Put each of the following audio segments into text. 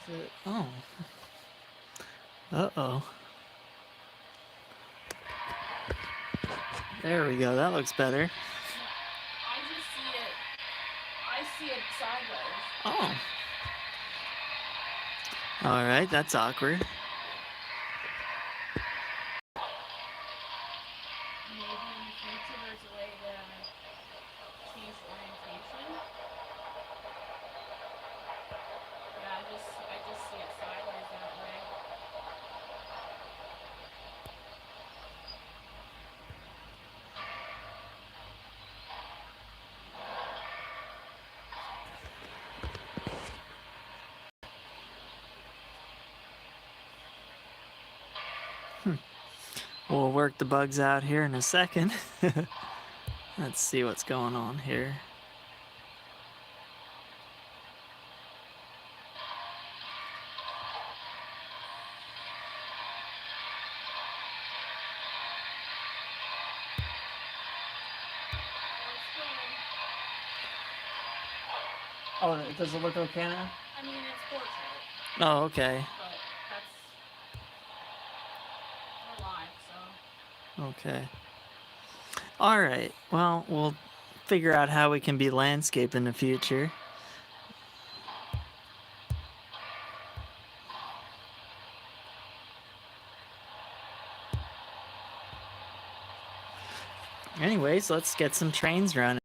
Is it? Oh. Uh-oh. There we go. That looks better. I just see it. I see it sideways. Oh. All right, that's awkward. Maybe in the future there's a way to change the orientation. Yeah, I just see it sideways that way. We'll work the bugs out here in a second. Let's see what's going on here. Oh, does it look okay now? I mean, it's portrait, Oh, okay. but that's we're live, so. Okay. All right. Well, we'll figure out how we can be landscape in the future. Anyways, let's get some trains running.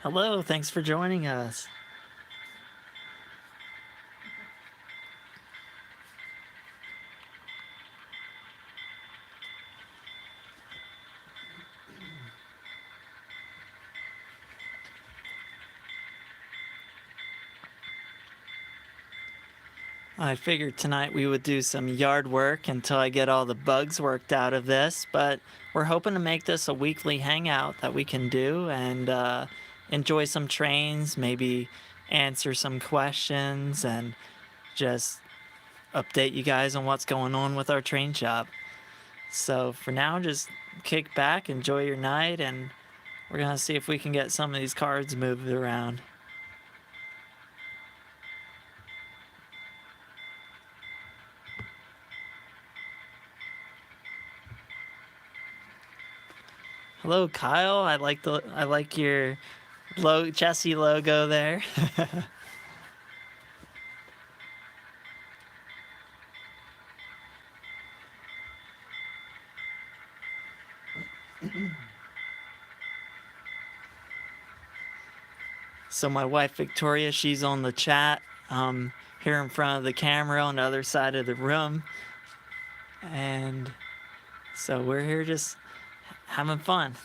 Hello, thanks for joining us. I figured tonight we would do some yard work until I get all the bugs worked out of this, but we're hoping to make this a weekly hangout that we can do and enjoy some trains, maybe answer some questions, and just update you guys on what's going on with our train shop. So for now, just kick back, enjoy your night, and we're going to see if we can get some of these cards moved around. Hello, Kyle. I like your Chessie logo there. So my wife Victoria, she's on the chat here in front of the camera on the other side of the room, and so we're here just having fun.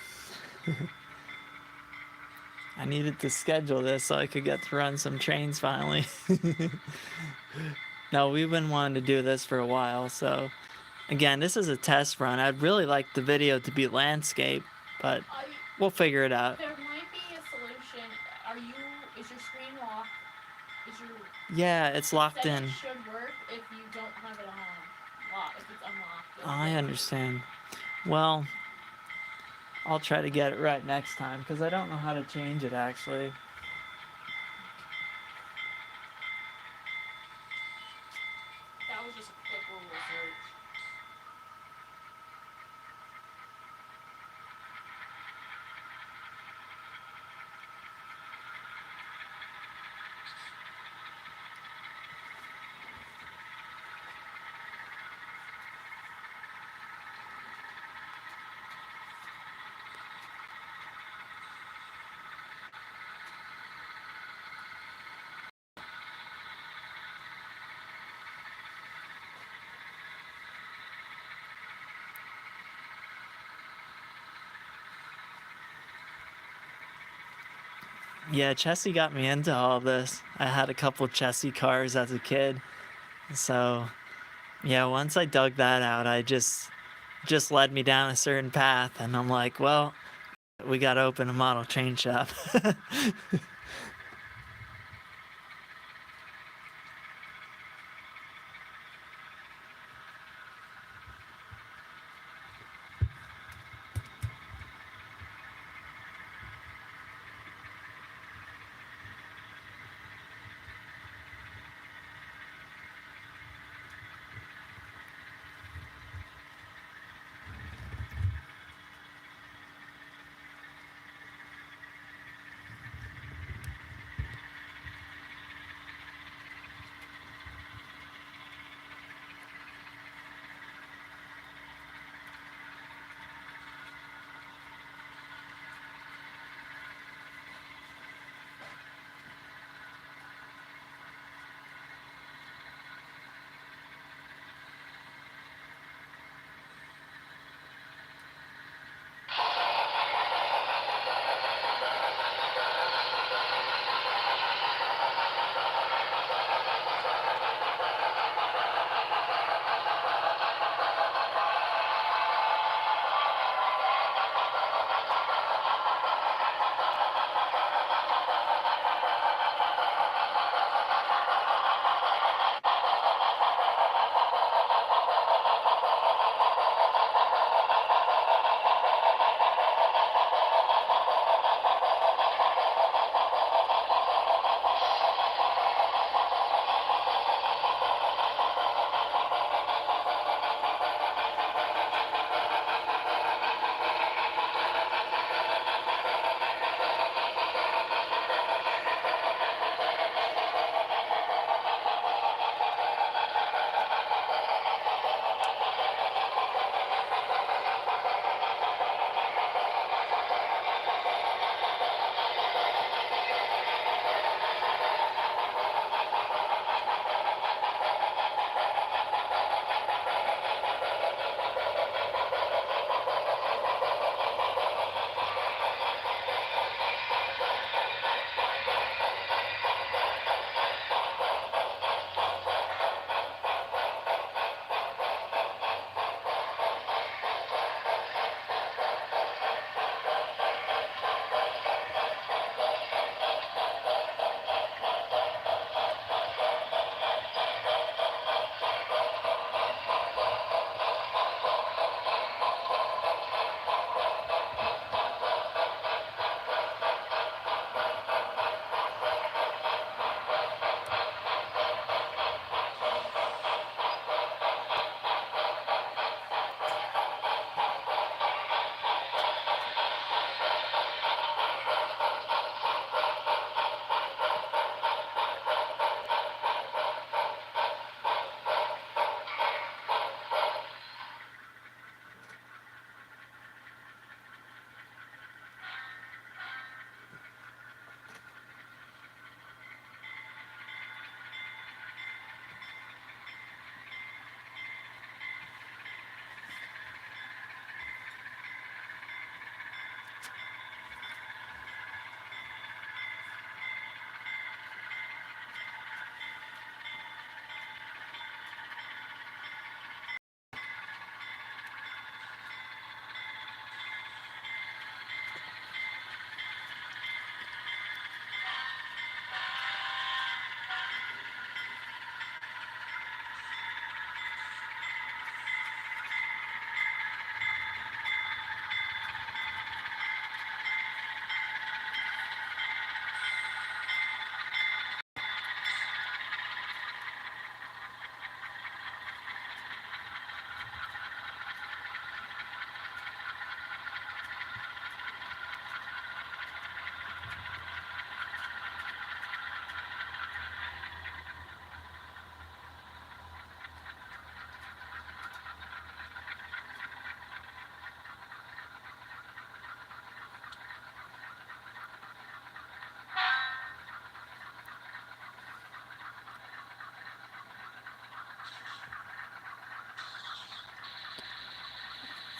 I needed to schedule this so I could get to run some trains finally. No, we've been wanting to do this for a while, so again, this is a test run. I'd really like the video to be landscape, but we'll figure it out. There might be a solution. Is your screen locked? Yeah, it's locked in. It should work if you don't have it on if it's unlocked. I understand. Well, I'll try to get it right next time because I don't know how to change it actually. That was just a quick Google search. Yeah, Chessie got me into all this. I had a couple Chessie cars as a kid. So, yeah, once I dug that out, I just led me down a certain path, and I'm like, well, we got to open a model train shop.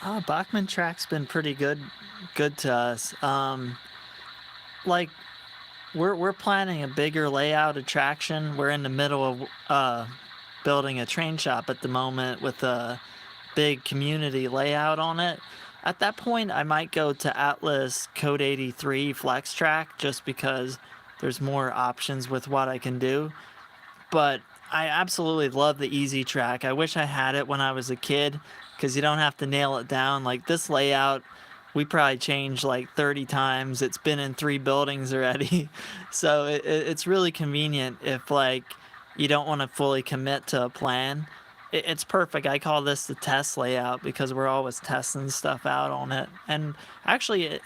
Bachman Track's been pretty good to us. Like we're planning a bigger layout attraction. We're in the middle of building a train shop at the moment with a big community layout on it. At that point, I might go to Atlas Code 83 Flex Track just because there's more options with what I can do. But I absolutely love the easy track. I wish I had it when I was a kid because you don't have to nail it down. Like this layout, we probably changed like 30 times. It's been in 3 buildings already. So it's really convenient if like you don't want to fully commit to a plan. It's perfect. I call this the test layout because we're always testing stuff out on it. And actually,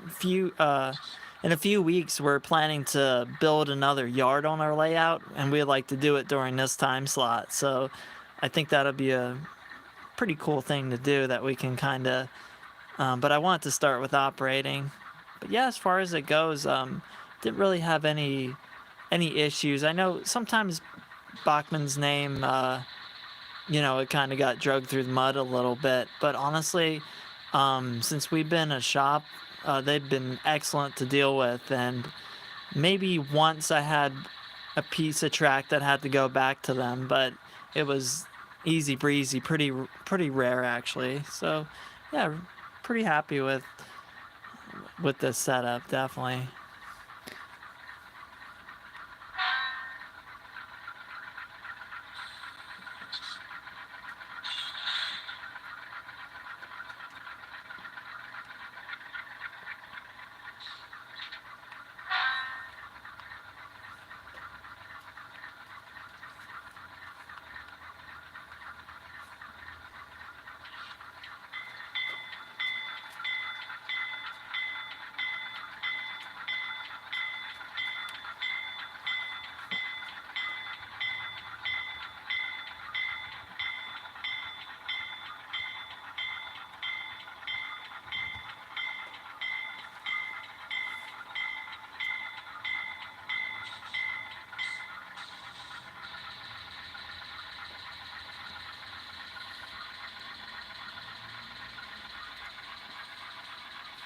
few in a few weeks, we're planning to build another yard on our layout, and we'd like to do it during this time slot. So I think that'll be a pretty cool thing to do that we can kind of. But I want to start with operating. But yeah, as far as it goes, didn't really have any issues. I know sometimes Bachman's name, it kind of got dragged through the mud a little bit. But honestly, since we've been a shop, they've been excellent to deal with. And maybe once I had a piece of track that had to go back to them, but it was easy breezy, pretty rare actually. So yeah, pretty happy with this setup, definitely.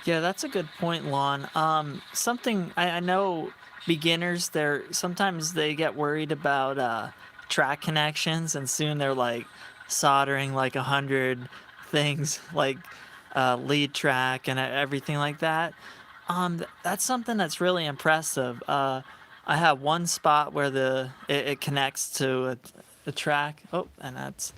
Yeah, that's a good point, Lon. Something I know beginners, they're sometimes they get worried about track connections, and soon they're like soldering like 100 things, like lead track and everything like that. That's something that's really impressive. I have one spot where it connects to a track. Oh, and that's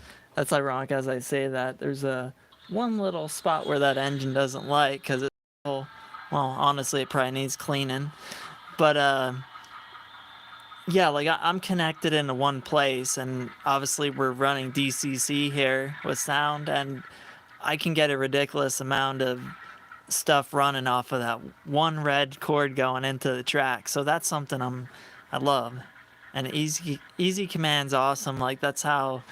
ironic as I say that. There's a one little spot where that engine doesn't like because it's well, honestly, it probably needs cleaning. But yeah, like I'm connected into one place, and obviously we're running DCC here with sound, and I can get a ridiculous amount of stuff running off of that one red cord going into the track. So that's something I love. And easy command's awesome. Like that's how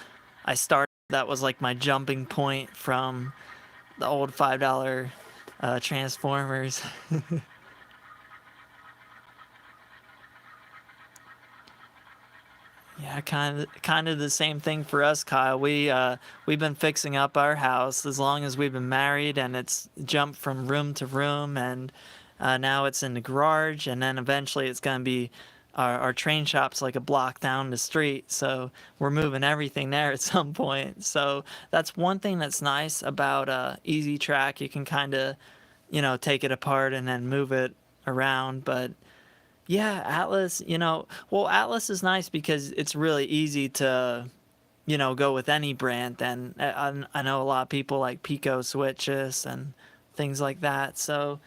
I started. That was like my jumping point from the old $5 Transformers. Yeah, kind of the same thing for us, Kyle. We've been fixing up our house as long as we've been married, and it's jumped from room to room, and now it's in the garage, and then eventually it's gonna be our train shop's like a block down the street, so we're moving everything there at some point. So that's one thing that's nice about Easy Track. You can kind of, take it apart and then move it around, but yeah, Atlas, well, Atlas is nice because it's really easy to, go with any brand. And I know a lot of people like Pico switches and things like that. So,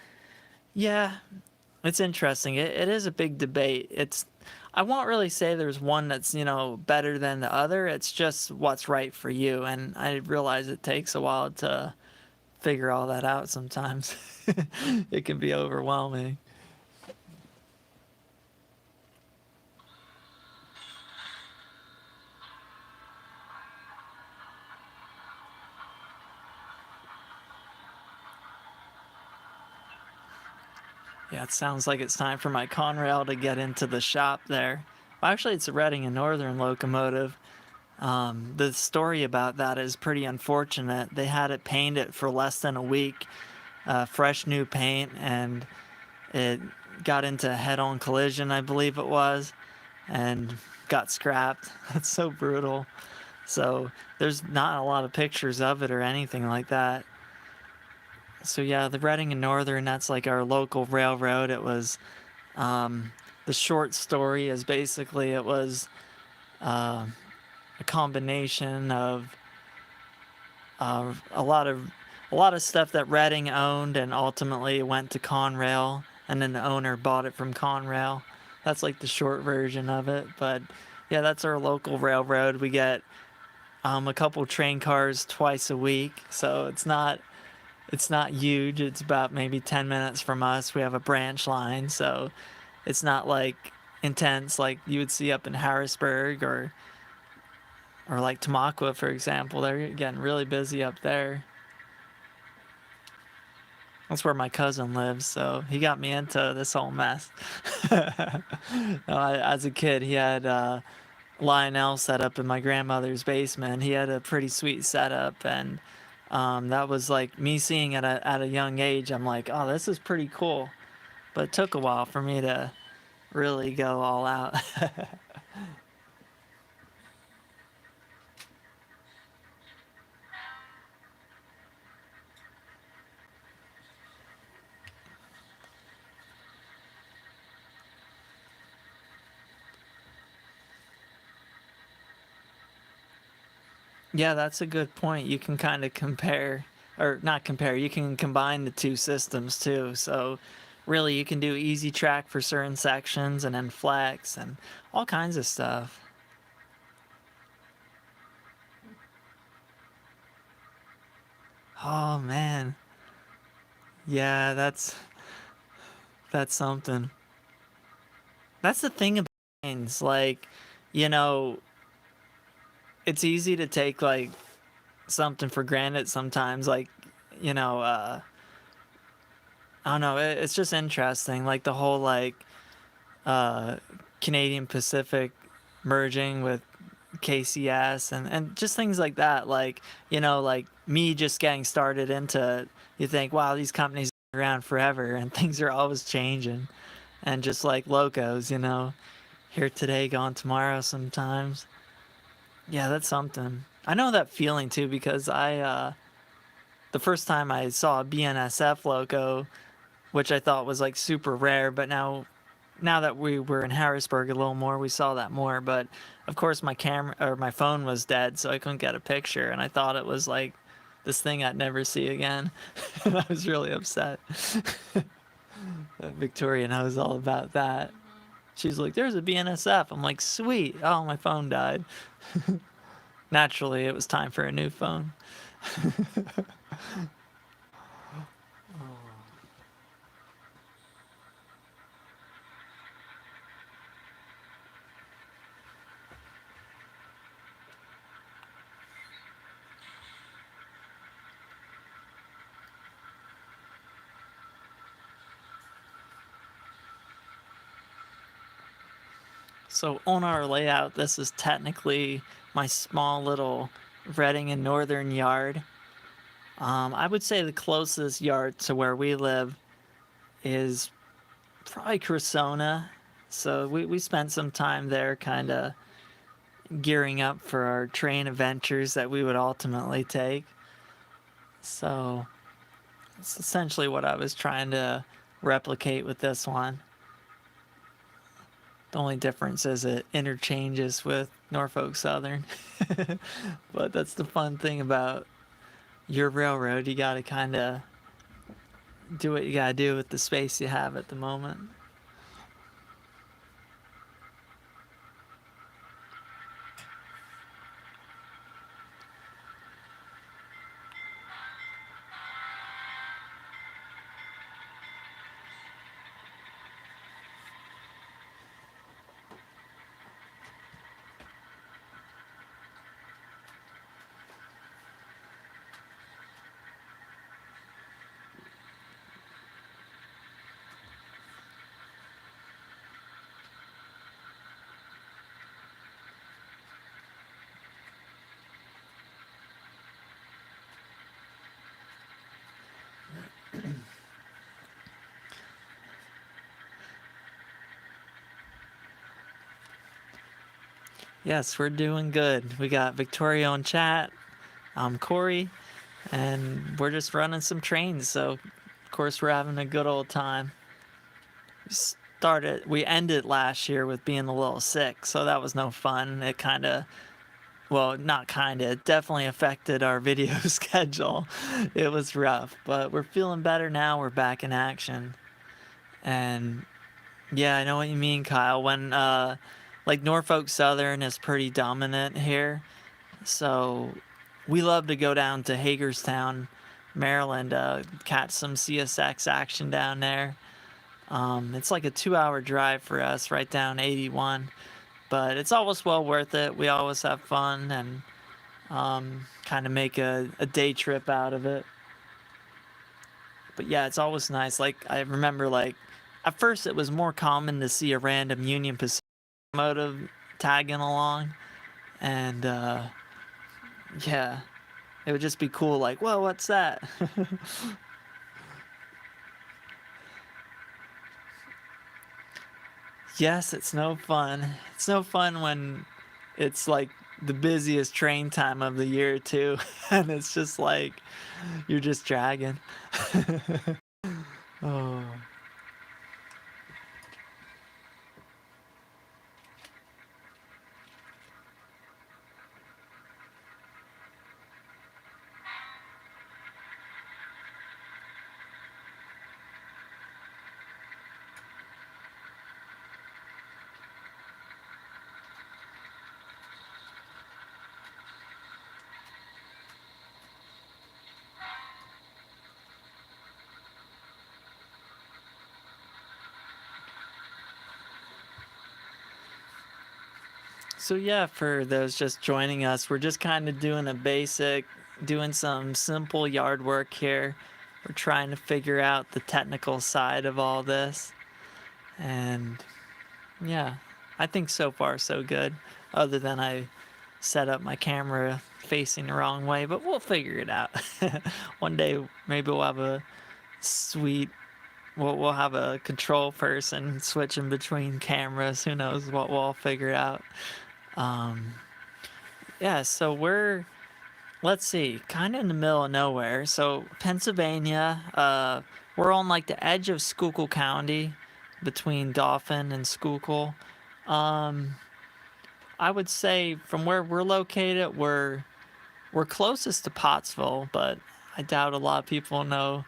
yeah, it's interesting. It is a big debate. I won't really say there's one that's, better than the other. It's just what's right for you. And I realize it takes a while to figure all that out sometimes. It can be overwhelming. Yeah, it sounds like it's time for my Conrail to get into the shop there. Well, actually, it's a Reading and Northern locomotive. The story about that is pretty unfortunate. They had it painted for less than a week, fresh new paint, and it got into a head-on collision, I believe it was, and got scrapped. That's so brutal. So there's not a lot of pictures of it or anything like that. So yeah, the Reading and Northern, that's like our local railroad. It was um, the short story is basically it was uh, a combination of a lot of stuff that Reading owned and ultimately went to Conrail, and then the owner bought it from Conrail. That's like the short version of it. But yeah, that's our local railroad. We get a couple train cars twice a week, so it's not huge. It's about maybe 10 minutes from us. We have a branch line, so it's not like intense like you would see up in Harrisburg or like Tamaqua, for example. They're getting really busy up there. That's where my cousin lives, so he got me into this whole mess. As a kid, he had Lionel set up in my grandmother's basement. He had a pretty sweet setup, and that was like me seeing it at a young age. I'm like, oh, this is pretty cool. But it took a while for me to really go all out. Yeah, that's a good point. You can kind of compare, or not compare, you can combine the two systems too. So, really, you can do easy track for certain sections and then flex and all kinds of stuff. Oh man. Yeah, that's something. That's the thing about trains. Like, you know, it's easy to take like something for granted sometimes. Like, you know, I don't know. It's just interesting. Like the whole like uh, Canadian Pacific merging with KCS and just things like that. Like, you know, like me just getting started into it, you think, wow, these companies are around forever and things are always changing. And just like locos, you know, here today, gone tomorrow sometimes. Yeah, that's something. I know that feeling too because the first time I saw a BNSF logo, which I thought was like super rare, but now that we were in Harrisburg a little more, we saw that more. But of course, my camera or my phone was dead, so I couldn't get a picture, and I thought it was like this thing I'd never see again. And I was really upset. Victoria knows all about that. Mhm. She's like, "There's a BNSF." I'm like, "Sweet." Oh, my phone died. Naturally, it was time for a new phone. So on our layout, this is technically my small little Reading and Northern yard. I would say the closest yard to where we live is probably Cressona. So we spent some time there kind of gearing up for our train adventures that we would ultimately take. So it's essentially what I was trying to replicate with this one. The only difference is it interchanges with Norfolk Southern. But that's the fun thing about your railroad. You got to kind of do what you got to do with the space you have at the moment. Yes, we're doing good. We got Victoria on chat. I'm Corey, and we're just running some trains. So, of course, we're having a good old time. We ended last year with being a little sick, so that was no fun. It kind of, well, not kind of, it definitely affected our video schedule. It was rough, but we're feeling better now. We're back in action. And yeah, I know what you mean, Kyle. When, like, Norfolk Southern is pretty dominant here. So we love to go down to Hagerstown, Maryland, catch some CSX action down there. It's like a 2-hour drive for us right down 81, but it's always well worth it. We always have fun and kind of make a day trip out of it. But yeah, it's always nice. Like, I remember, like, at first it was more common to see a random Union Pacific motive tagging along, and yeah, it would just be cool, like, whoa, what's that? Yes, it's no fun. It's no fun when it's like the busiest train time of the year too, and it's just like you're just dragging. Oh. So yeah, for those just joining us, we're just kind of doing some simple yard work here. We're trying to figure out the technical side of all this, and yeah, I think so far so good. Other than I set up my camera facing the wrong way, but we'll figure it out. One day, maybe we'll have a sweet. We'll have a control person switching between cameras. Who knows what we'll all figure out. Um, yeah, so let's see, kind of in the middle of nowhere. So Pennsylvania, we're on like the edge of Schuylkill County, between Dauphin and Schuylkill. Um, I would say from where we're located, we're closest to Pottsville, but I doubt a lot of people know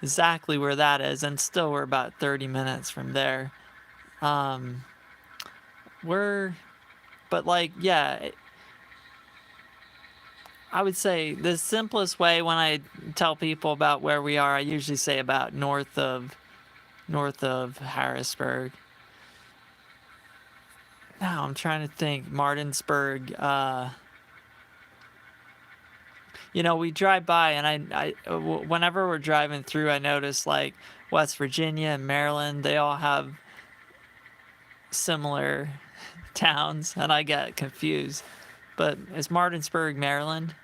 exactly where that is, and still we're about 30 minutes from there. Um, we're, but like, yeah, I would say the simplest way when I tell people about where we are, I usually say about north of Harrisburg. Now I'm trying to think, Martinsburg. We drive by, and whenever we're driving through, I notice like West Virginia and Maryland, they all have similar towns, and I get confused. But is Martinsburg Maryland?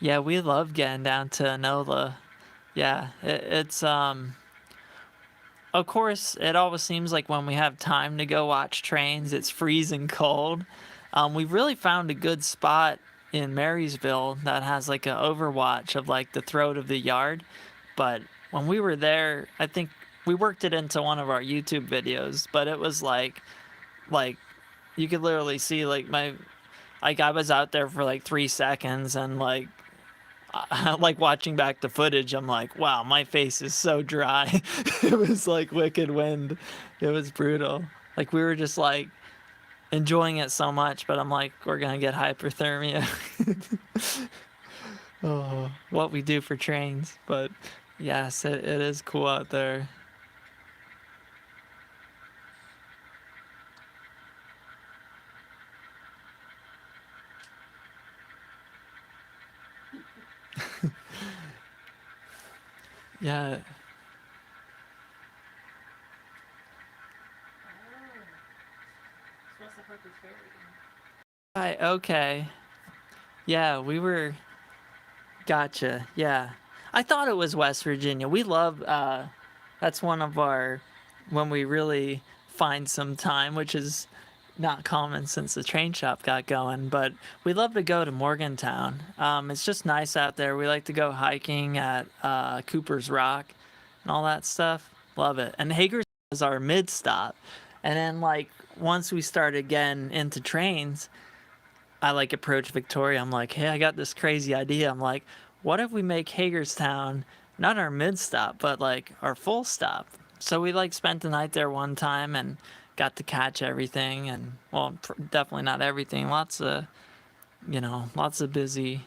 Yeah, we love getting down to Enola. Yeah, it's of course, it always seems like when we have time to go watch trains, it's freezing cold. We really found a good spot in Marysville that has like an overwatch of like the throat of the yard. But when we were there, I think we worked it into one of our YouTube videos, but it was like you could literally see like I was out there for like 3 seconds, and like like watching back the footage, I'm like, wow, my face is so dry. It was like wicked wind. It was brutal. Like we were just like enjoying it so much, but I'm like, we're gonna get hypothermia. Oh, what we do for trains. But yes, it is cool out there. Yeah. Oh. It's West of Harper's Ferry. Okay. Yeah, we were. Gotcha. Yeah. I thought it was West Virginia. We love, that's one of our, when we really find some time, which is not common since the train shop got going, but we love to go to Morgantown. It's just nice out there. We like to go hiking at Cooper's Rock and all that stuff. Love it. And Hager's is our mid stop. And then, like, once we started getting into trains, I like approach Victoria. I'm like, hey, I got this crazy idea. I'm like, what if we make Hagerstown not our mid stop, but like our full stop? So we like spent the night there one time and got to catch everything. And well, definitely not everything. Lots of, lots of busy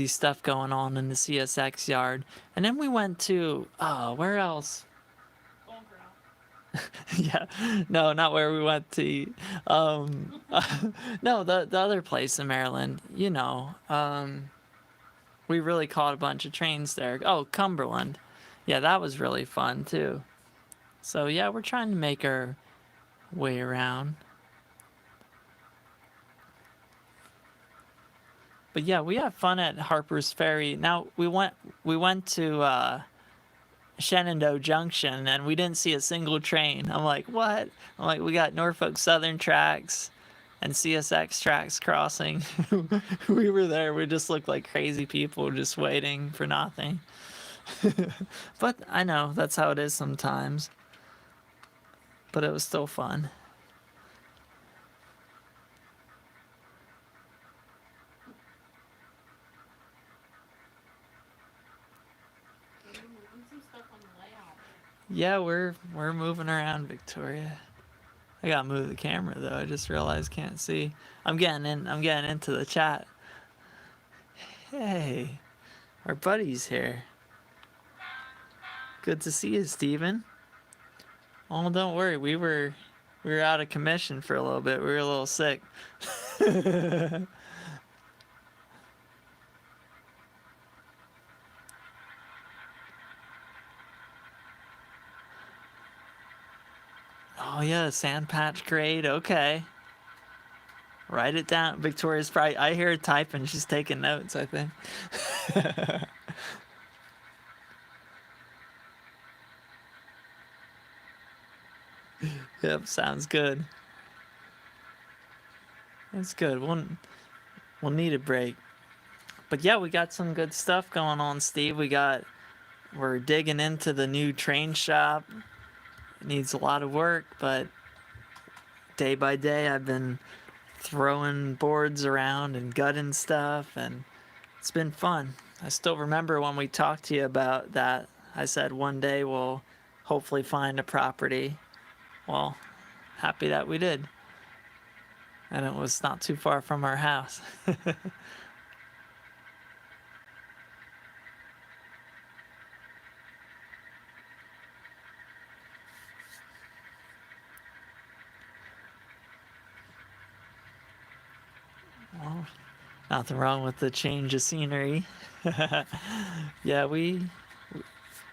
stuff going on in the CSX yard. And then we went to, where else? Bunker out. Yeah, no, not where we went to eat. No, the other place in Maryland. We really caught a bunch of trains there. Oh, Cumberland. Yeah, that was really fun too. So yeah, we're trying to make our way around. But yeah, we had fun at Harper's Ferry. Now we went to Shenandoah Junction and we didn't see a single train. I'm like, what? I'm like, we got Norfolk Southern tracks and CSX tracks crossing. We were there. We just looked like crazy people just waiting for nothing. But I know that's how it is sometimes. But it was still fun. Maybe moving some stuff on the layout. Yeah, we're moving around, Victoria. I gotta move the camera though. I just realized can't see. I'm getting in. I'm getting into the chat. Hey, our buddy's here. Good to see you, Steven. Oh, don't worry. We were out of commission for a little bit. We were a little sick. Oh yeah, sand patch grade. Okay. Write it down. Victoria's probably. I hear her typing. She's taking notes, I think. Yep, sounds good. That's good. We'll need a break. But yeah, we got some good stuff going on, Steve. We're digging into the new train shop. It needs a lot of work, but day by day I've been throwing boards around and gutting stuff, and it's been fun. I still remember when we talked to you about that. I said one day we'll hopefully find a property. Well, happy that we did. And it was not too far from our house. Well, nothing wrong with the change of scenery. Yeah, we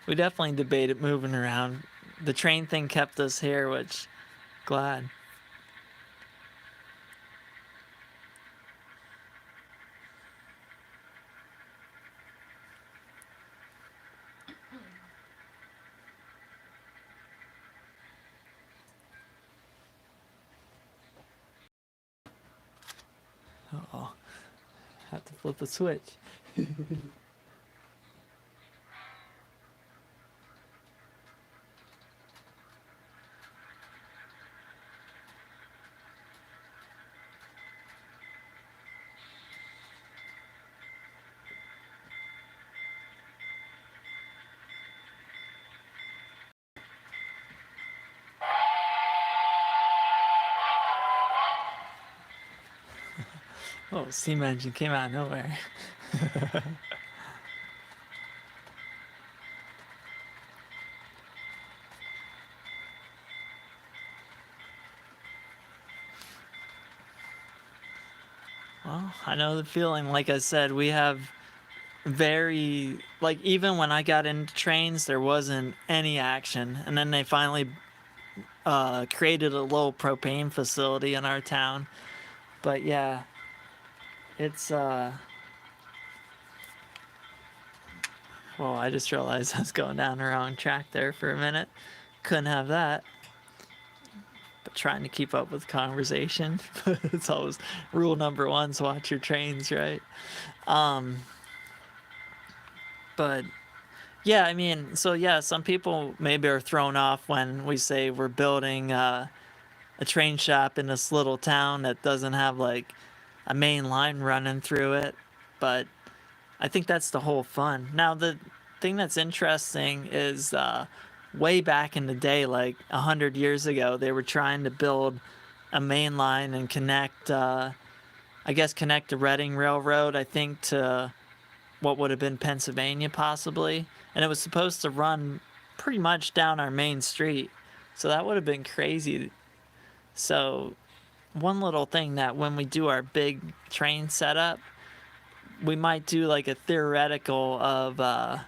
definitely debated moving around. The train thing kept us here, which glad. Oh, have to flip a switch. Oh, steam engine came out of nowhere. Well, I know the feeling. Like I said, we have very, like, even when I got into trains, there wasn't any action. And then they finally created a little propane facility in our town. But yeah, It's well, I just realized I was going down the wrong track there for a minute. Couldn't have that. But trying to keep up with conversation. It's always rule number one is watch your trains, right? Um, but yeah, I mean, so yeah, some people maybe are thrown off when we say we're building a train shop in this little town that doesn't have like a main line running through it. But I think that's the whole fun. Now, the thing that's interesting is way back in the day, like 100 years ago, they were trying to build a main line and connect, I guess, connect the Reading Railroad, I think, to what would have been Pennsylvania, possibly. And it was supposed to run pretty much down our main street. So that would have been crazy. So, one little thing that when we do our big train setup, we might do like a theoretical of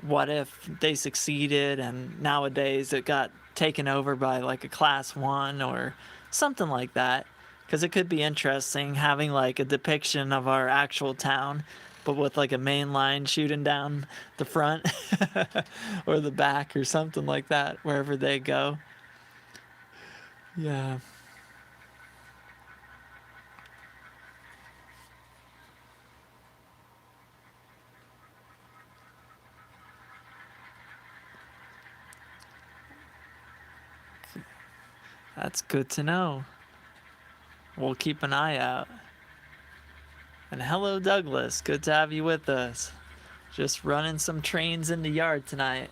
what if they succeeded and nowadays it got taken over by like a class one or something like that, because it could be interesting having like a depiction of our actual town but with like a main line shooting down the front or the back or something like that wherever they go. Yeah, that's good to know. We'll keep an eye out. And hello, Douglas. Good to have you with us. Just running some trains in the yard tonight.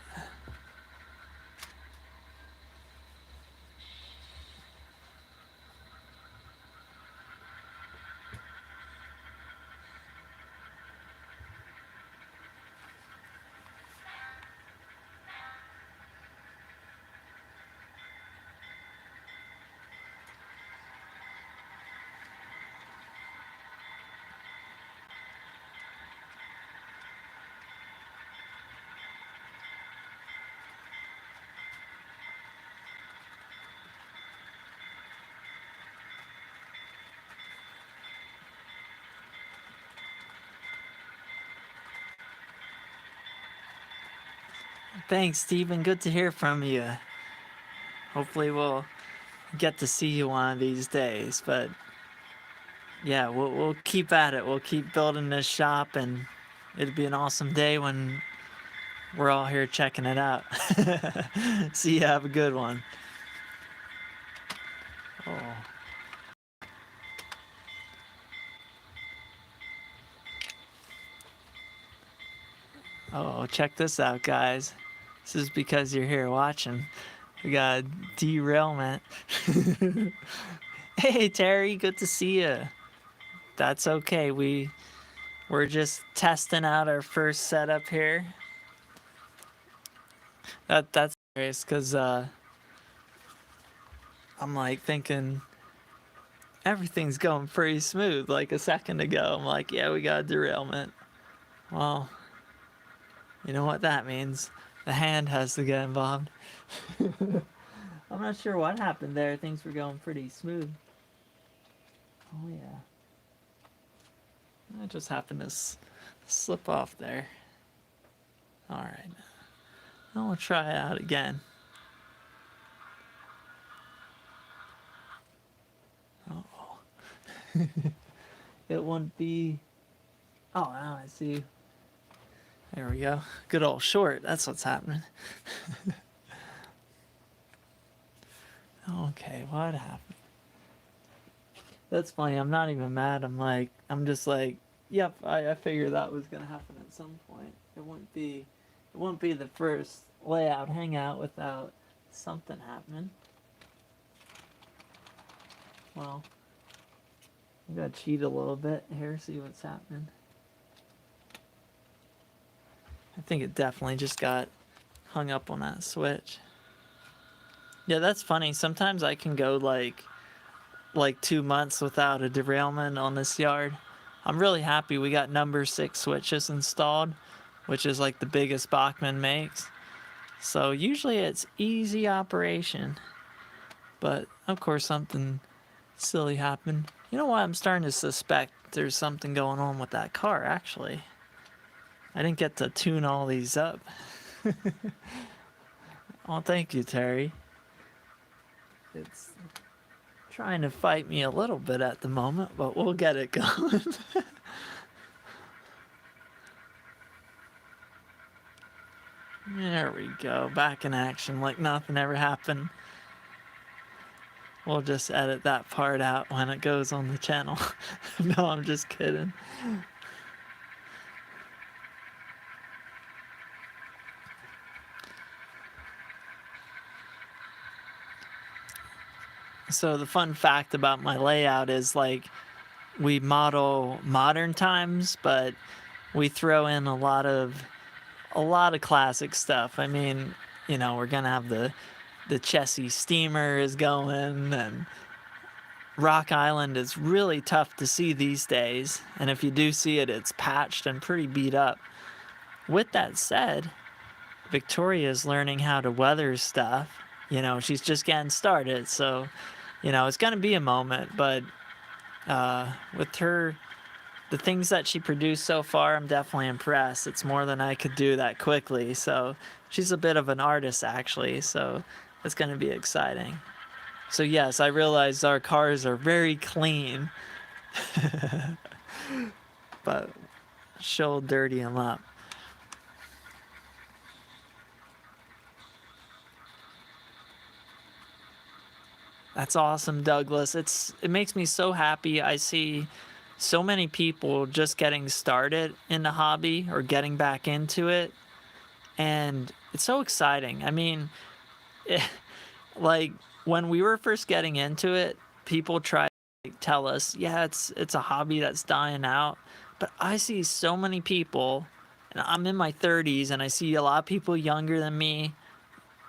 Thanks, Stephen. Good to hear from you. Hopefully, we'll get to see you one of these days. But yeah, we'll keep at it. We'll keep building this shop, and it'll be an awesome day when we're all here checking it out. See you. Have a good one. Oh. Oh, check this out, guys. This is because you're here watching. We got a derailment. Hey, Terry, good to see you. That's okay. We're just testing out our first setup here. That's hilarious because I'm like thinking everything's going pretty smooth. Like a second ago, I'm like, yeah, we got a derailment. Well, you know what that means. The hand has to get involved. I'm not sure what happened there. Things were going pretty smooth. Oh yeah. I just happened to slip off there. Alright. I will try it out again. Oh. It wouldn't be... Oh, now I see. There we go. Good old short. That's what's happening. Okay, what happened? That's funny. I'm not even mad. I'm just like, yep, I figured that was gonna happen at some point. It wouldn't be the first layout hangout without something happening. Well, I'm gonna cheat a little bit here, see what's happening. I think it definitely just got hung up on that switch. Yeah, that's funny. Sometimes I can go like 2 months without a derailment on this yard. I'm really happy we got number 6 switches installed, which is like the biggest Bachman makes. So usually it's easy operation. But of course something silly happened. You know what I'm starting to suspect? there's something going on with that car, actually. I didn't get to tune all these up. Oh, thank you, Terry. It's trying to fight me a little bit at the moment, but we'll get it going. There we go. Back in action like nothing ever happened. We'll just edit that part out when it goes on the channel. No, I'm just kidding. So the fun fact about my layout is like we model modern times, but we throw in a lot of classic stuff. I mean, you know, we're gonna have the Chessie steamer is going, and Rock Island is really tough to see these days, and if you do see it, it's patched and pretty beat up. With that said, Victoria is learning how to weather stuff. You know, she's just getting started, so you know it's gonna be a moment, but with her, the things that she produced so far, I'm definitely impressed. It's more than I could do that quickly, so she's a bit of an artist actually, so it's gonna be exciting. So yes, I realize our cars are very clean, but she'll dirty them up. That's awesome, Douglas. It makes me so happy. I see so many people just getting started in the hobby or getting back into it, and it's so exciting. I mean, like when we were first getting into it, people tried to tell us, yeah, it's a hobby that's dying out. But I see so many people, and I'm in my 30s, and I see a lot of people younger than me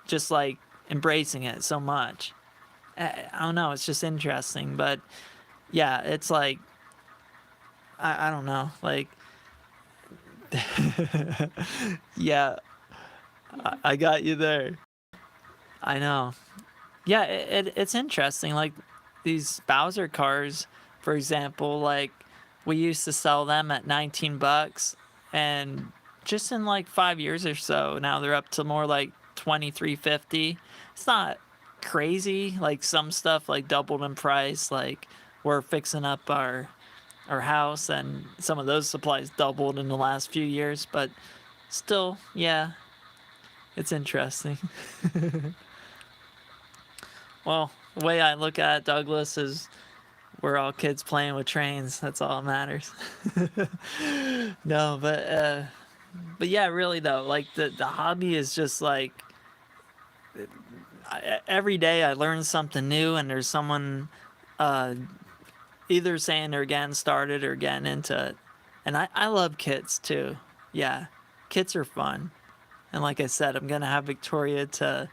just like embracing it so much. I don't know, it's just interesting. But yeah, it's like, I don't know, like, yeah, I got you there. I know. Yeah, it's interesting. Like these Bowser cars, for example, like we used to sell them at 19 bucks, and just in like 5 years or so, now they're up to more like 23.50. It's not crazy. Like some stuff like doubled in price. Like we're fixing up our house, and some of those supplies doubled in the last few years. But still, yeah, it's interesting. Well, the way I look at it, Douglas, is we're all kids playing with trains. That's all that matters. No, but yeah, really though, like the hobby is just like every day I learn something new, and there's someone uh, either saying they're getting started or getting into it, and I love kits too. Yeah, kits are fun, and like I said, I'm gonna have Victoria to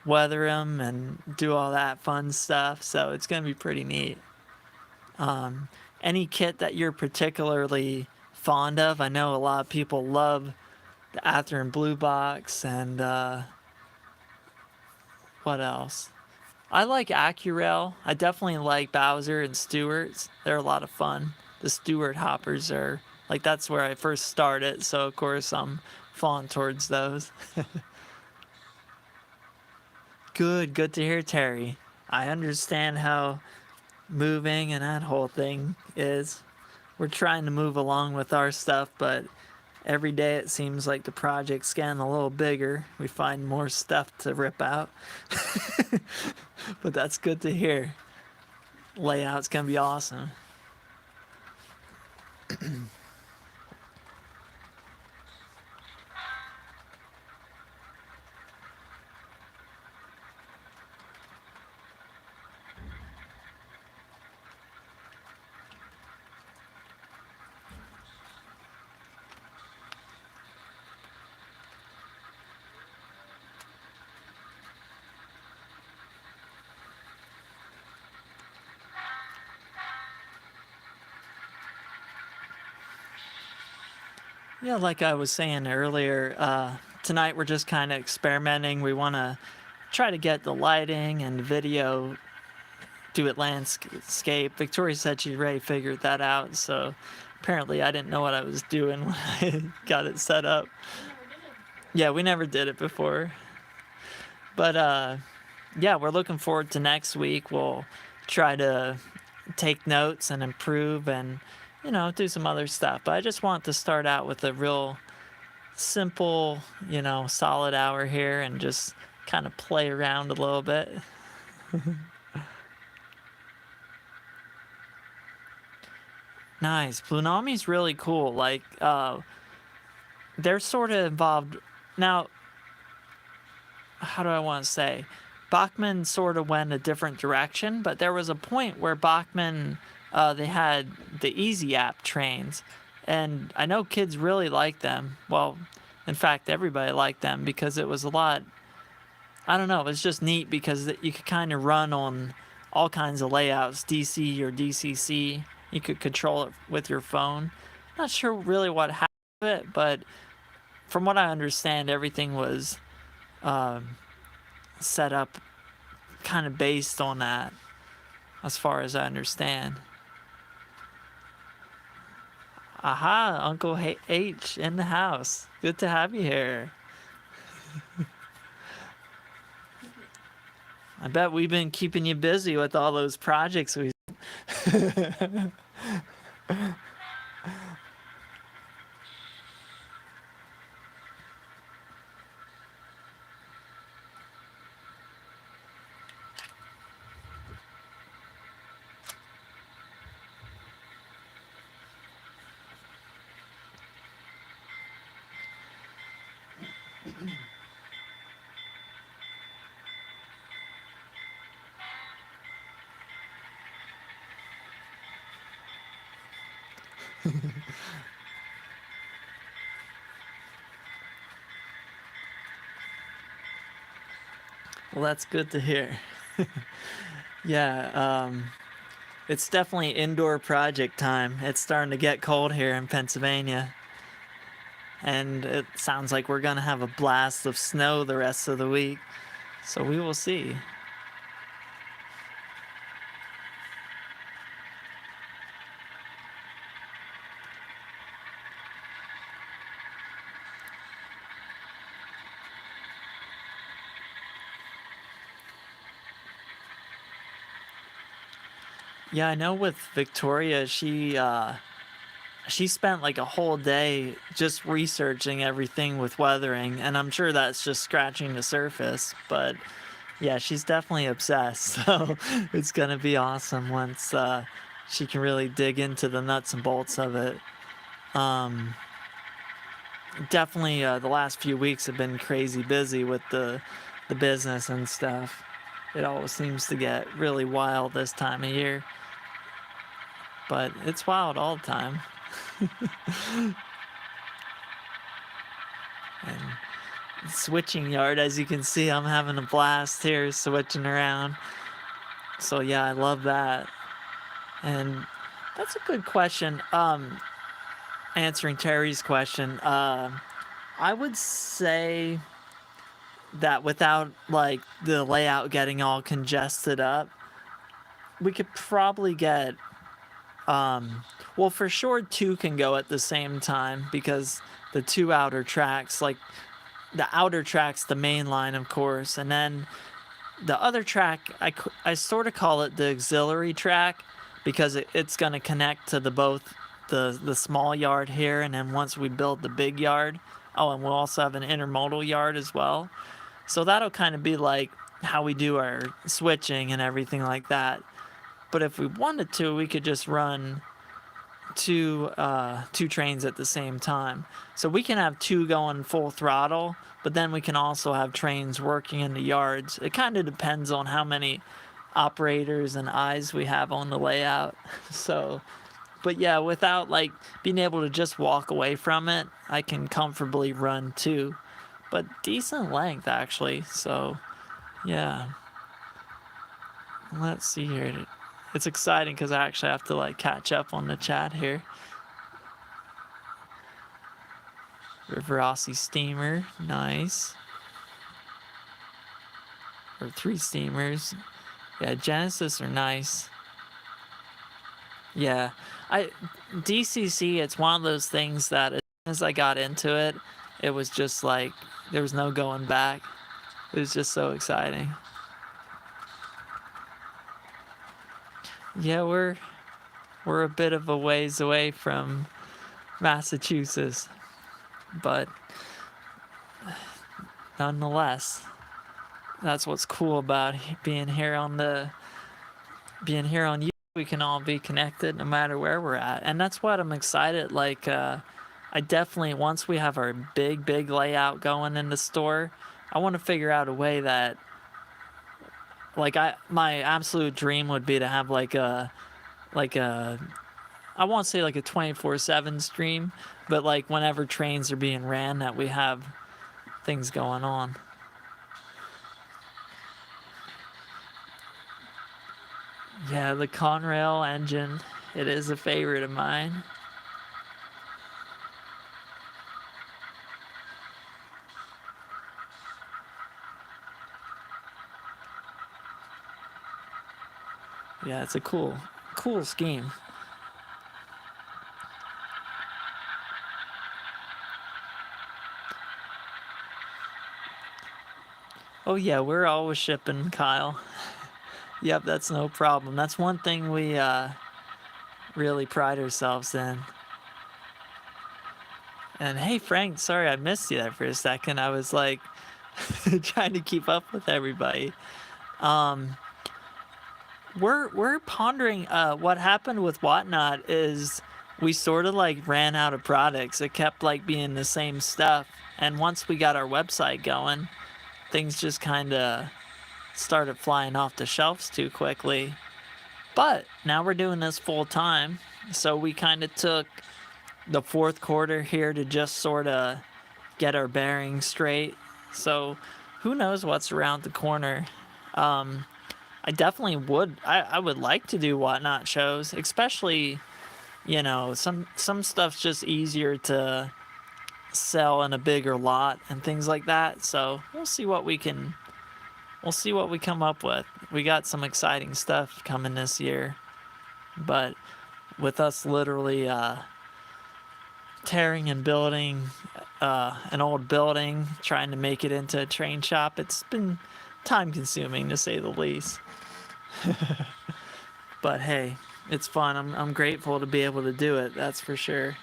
weather them and do all that fun stuff, so it's gonna be pretty neat. Any kit that you're particularly fond of? I know a lot of people love the Atherin Blue Box, and what else? I like Accurail. I definitely like Bowser and Stewart's. They're a lot of fun. The Stewart hoppers are like, that's where I first started, so of course I'm falling towards those. Good to hear, Terry. I understand how moving and that whole thing is. We're trying to move along with our stuff, but every day it seems like the project's getting a little bigger. We find more stuff to rip out. But that's good to hear. Layout's gonna be awesome. Yeah, like I was saying earlier, tonight we're just kind of experimenting. We want to try to get the lighting and video do it landscape. Victoria said she'd already figured that out, so apparently I didn't know what I was doing when I got it set up. We never did it before. Yeah, we never did it before. But yeah, we're looking forward to next week. We'll try to take notes and improve and, do some other stuff. But I just want to start out with a real simple, solid hour here and just kind of play around a little bit. Nice. Blunami's really cool. Like, they're sort of involved. Now, how do I want to say? Bachman sort of went a different direction, but there was a point where Bachman, they had the Easy app trains, and I know kids really liked them. Well, in fact, everybody liked them because it was a lot. I don't know. It was just neat because you could kind of run on all kinds of layouts, DC or DCC. You could control it with your phone. Not sure really what happened to it, but from what I understand, everything was set up kind of based on that, as far as I understand. Aha, Uncle H in the house. Good to have you here. I bet we've been keeping you busy with all those projects we. Well, that's good to hear. Yeah, it's definitely indoor project time. It's starting to get cold here in Pennsylvania. And it sounds like we're going to have a blast of snow the rest of the week. So we will see. Yeah, I know with Victoria, she spent like a whole day just researching everything with weathering, and I'm sure that's just scratching the surface, but yeah, she's definitely obsessed. So it's gonna be awesome once she can really dig into the nuts and bolts of it. Definitely, the last few weeks have been crazy busy with the business and stuff. It always seems to get really wild this time of year, but it's wild all the time. And switching yard, as you can see, I'm having a blast here switching around. So yeah, I love that. And that's a good question. Answering Terry's question, I would say that without like the layout getting all congested up, we could probably get well, for sure two can go at the same time because the two outer tracks, like the outer track's the main line, of course, and then the other track, I sort of call it the auxiliary track because it's going to connect to the small yard here, and then once we build the big yard, oh, and we'll also have an intermodal yard as well. So that'll kind of be like how we do our switching and everything like that. But if we wanted to, we could just run two trains at the same time. So we can have two going full throttle, but then we can also have trains working in the yards. It kind of depends on how many operators and eyes we have on the layout. So, but yeah, without like being able to just walk away from it, I can comfortably run two, but decent length actually. So yeah, let's see here. It's exciting because I actually have to like catch up on the chat here. River Aussie steamer, nice. Or three steamers. Yeah, Genesis are nice. Yeah, I DCC. It's one of those things that as soon as I got into it, it was just like there was no going back. It was just so exciting. Yeah, we're a bit of a ways away from Massachusetts, but nonetheless, that's what's cool about being here on YouTube. We can all be connected no matter where we're at, and that's what I'm excited. Like, I definitely once we have our big layout going in the store, I want to figure out a way that like my absolute dream would be to have like a I won't say like a 24/7 stream, but like whenever trains are being ran, that we have things going on. Yeah, the Conrail engine, it is a favorite of mine. Yeah, it's a cool scheme. Oh yeah, we're always shipping, Kyle. Yep, that's no problem. That's one thing we really pride ourselves in. And hey, Frank, sorry I missed you there for a second. I was like trying to keep up with everybody. Um, we're pondering what happened with Whatnot is we sort of like ran out of products. It kept like being the same stuff, and once we got our website going, things just kind of started flying off the shelves too quickly. But now we're doing this full time, so we kind of took the fourth quarter here to just sort of get our bearings straight. So who knows what's around the corner. I definitely would. I would like to do Whatnot shows, especially some stuff's just easier to sell in a bigger lot and things like that. So we'll see what we come up with. We got some exciting stuff coming this year, but with us literally tearing and building an old building, trying to make it into a train shop, it's been time consuming to say the least. But hey, it's fun. I'm grateful to be able to do it, that's for sure.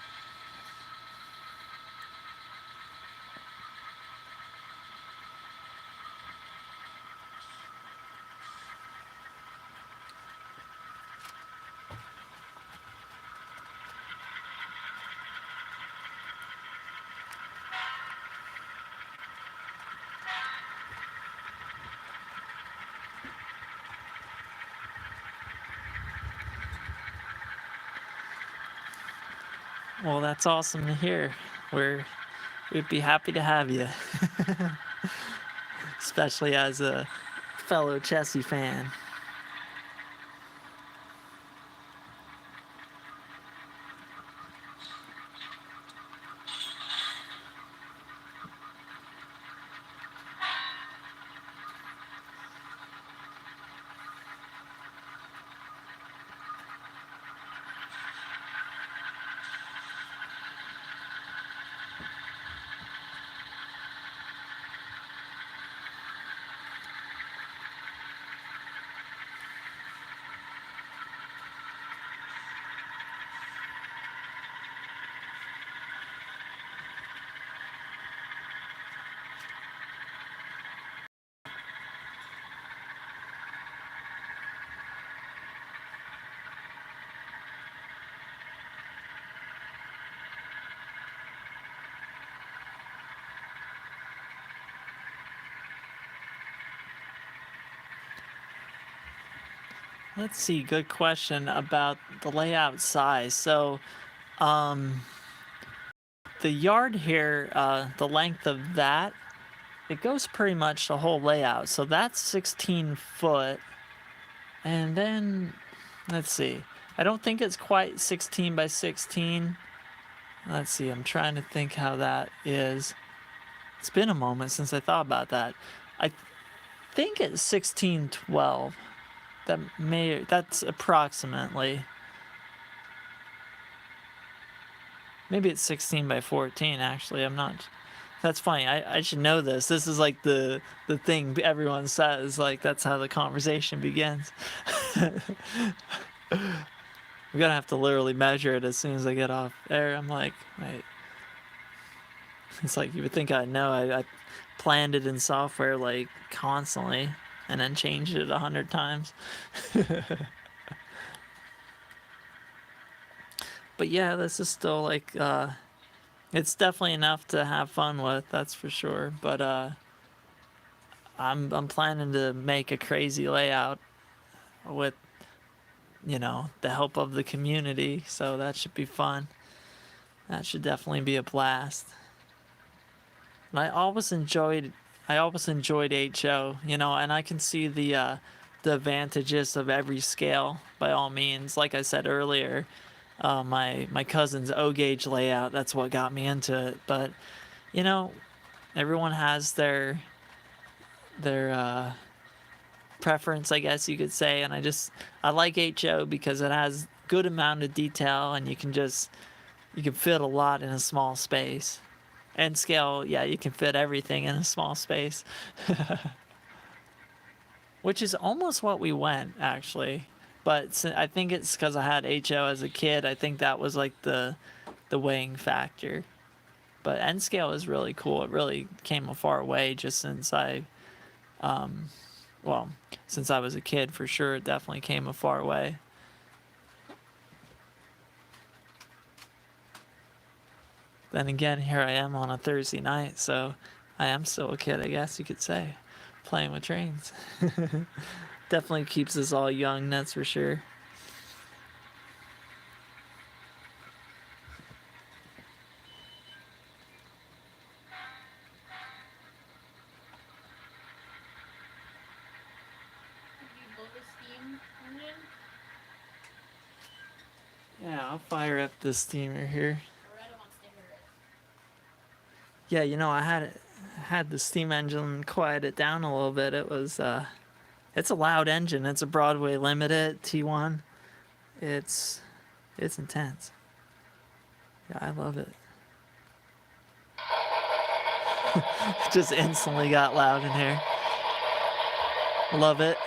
Well, that's awesome to hear. We'd be happy to have you, especially as a fellow Chelsea fan. Let's see, good question about the layout size. So, um, the yard here, the length of that, it goes pretty much the whole layout. So that's 16 foot. And then, let's see, I don't think it's quite 16 by 16. Let's see, I'm trying to think how that is. It's been a moment since I thought about that. I think it's 1612. that's approximately, maybe it's 16 by 14 actually. I'm not. That's funny. I should know this. This is like the thing everyone says. Like that's how the conversation begins. We're gonna have to literally measure it as soon as I get off air. I'm like, wait. It's like you would think I know. I planned it in software like constantly, and then changed it 100 times. But yeah, this is still like it's definitely enough to have fun with. That's for sure. But I'm planning to make a crazy layout with the help of the community. So that should be fun. That should definitely be a blast. And I always enjoyed HO, and I can see the advantages of every scale by all means. Like I said earlier, my cousin's O gauge layout, that's what got me into it. But you know, everyone has their preference, I guess you could say, and I like HO because it has good amount of detail and you can fit a lot in a small space. And scale, yeah, you can fit everything in a small space. Which is almost what we went actually. But I think it's because I had HO as a kid. I think that was like the weighing factor. But N scale is really cool. It really came a far way just since well, since I was a kid for sure. It definitely came a far way. Then again, here I am on a Thursday night, so I am still a kid, I guess you could say, playing with trains. Definitely keeps us all young, that's for sure. Have you built a steam engine? Yeah, I'll fire up the steamer here. Loretta wants to hear it. Yeah, I had the steam engine quiet it down a little bit. It's a loud engine. It's a Broadway Limited T1. It's intense. Yeah, I love it. Just instantly got loud in here. Love it.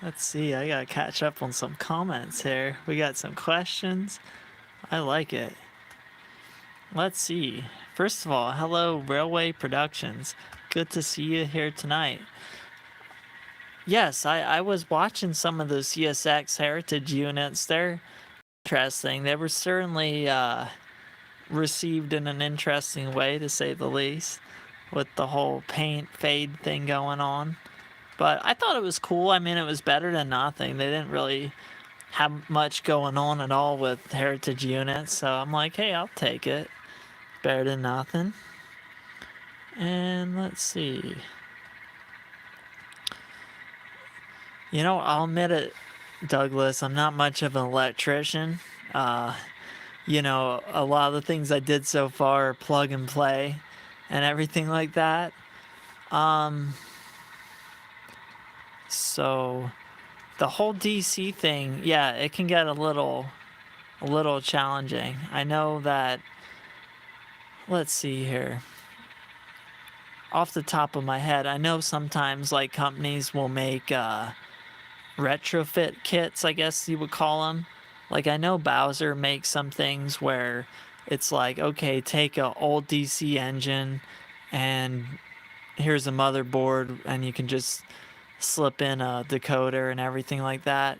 Let's see, I gotta catch up on some comments here. We got some questions. I like it. Let's see. First of all, hello, Railway Productions. Good to see you here tonight. Yes, I was watching some of the CSX heritage units. They're interesting. They were certainly received in an interesting way, to say the least, with the whole paint fade thing going on. But I thought it was cool. I mean, it was better than nothing. They didn't really have much going on at all with heritage units, so I'm like, hey, I'll take it. Better than nothing. And let's see. You know, I'll admit it, Douglas, I'm not much of an electrician. You know, a lot of the things I did so far are plug and play and everything like that. So the whole DC thing, yeah, it can get a little challenging. I know that, let's see here. Off the top of my head, I know sometimes like companies will make retrofit kits, I guess you would call them. Like I know Bowser makes some things where it's like, okay, take a old DC engine and here's a motherboard and you can just slip in a decoder and everything like that.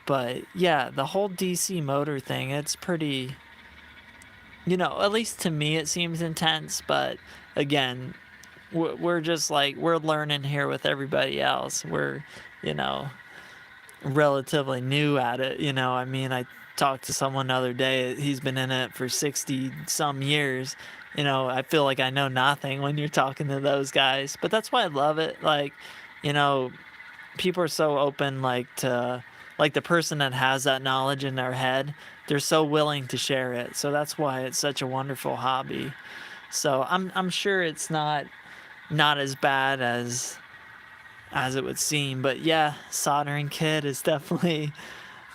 But yeah, the whole DC motor thing, it's pretty, you know, at least to me it seems intense, but again, we're just like, we're learning here with everybody else. We're, you know, relatively new at it, you know. I mean, I talked to someone the other day, he's been in it for 60 some years. You know, I feel like I know nothing when you're talking to those guys, but that's why I love it. Like, you know, people are so open, like to, like the person that has that knowledge in their head, they're so willing to share it. So that's why it's such a wonderful hobby. So I'm sure it's not as bad as it would seem, but yeah, soldering kit is definitely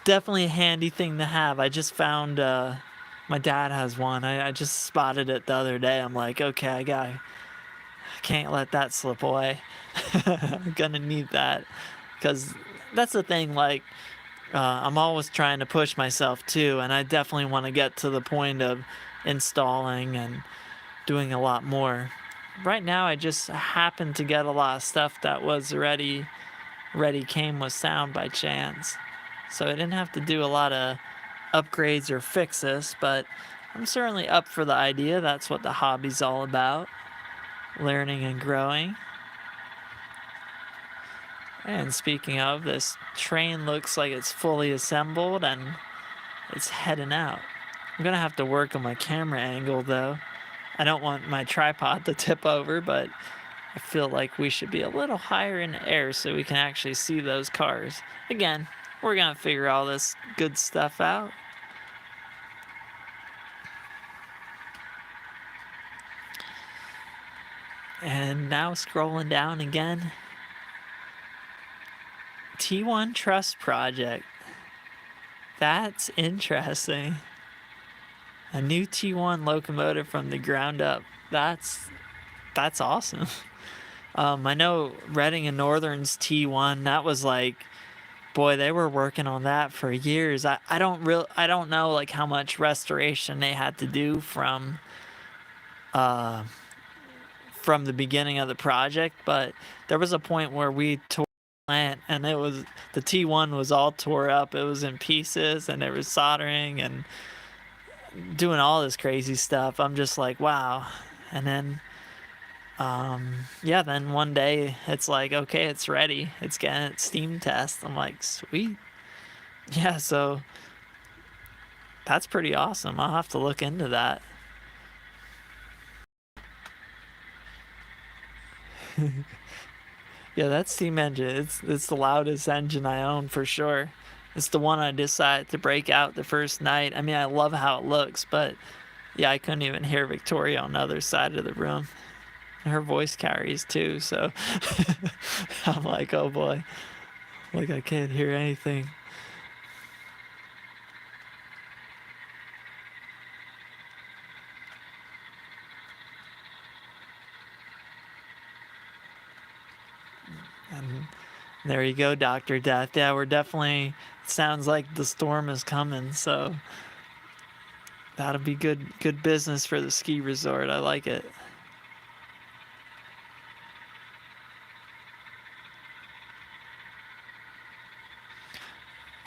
a handy thing to have. I just found my dad has one. I just spotted it the other day. I'm like, okay, I can't let that slip away. I'm gonna need that, because that's the thing, like I'm always trying to push myself too, and I definitely want to get to the point of installing and doing a lot more. Right now I just happened to get a lot of stuff that was ready came with sound by chance, so I didn't have to do a lot of upgrades or fixes, but I'm certainly up for the idea. That's what the hobby's all about, learning and growing. And speaking of, this train looks like it's fully assembled and it's heading out. I'm gonna have to work on my camera angle though. I don't want my tripod to tip over, but I feel like we should be a little higher in the air so we can actually see those cars. Again, we're gonna figure all this good stuff out. And now scrolling down again. T1 Truss Project. That's interesting. A new T1 locomotive from the ground up. That's awesome. I know Reading and Northern's T1, that was like, boy, they were working on that for years. I don't know like how much restoration they had to do from the beginning of the project, but there was a point where we tore the plant and it was, the T1 was all tore up. It was in pieces and there was soldering and doing all this crazy stuff. I'm just like, wow. And then yeah, then one day it's like, okay, it's ready, it's getting its steam test. I'm like, sweet. Yeah, so that's pretty awesome. I'll have to look into that. Yeah, that steam engine, it's the loudest engine I own for sure. It's the one I decided to break out the first night. I mean, I love how it looks, but Yeah, I couldn't even hear Victoria on the other side of the room. Her voice carries too, so I'm like, oh boy, like I can't hear anything. And there you go, Dr. Death. Yeah, we're definitely, sounds like the storm is coming, so that'll be good business for the ski resort. I like it.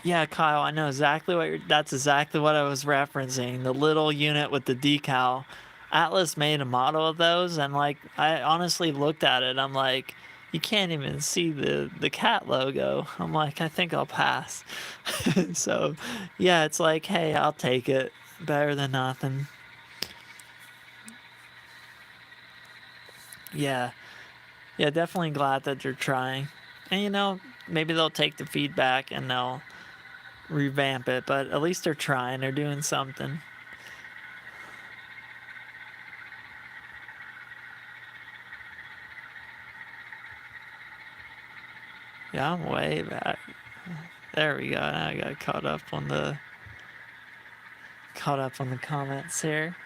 Yeah, Kyle, I know exactly what that's exactly what I was referencing. The little unit with the decal. Atlas made a model of those, and like I honestly looked at it, I'm like, you can't even see the cat logo. I'm like, I think I'll pass. So, yeah, it's like, hey, I'll take it. Better than nothing. Yeah. Yeah, definitely glad that they're trying. And maybe they'll take the feedback and they'll revamp it, but at least they're trying. They're doing something. Yeah, I'm way back. There we go. Now I got caught up on the comments here.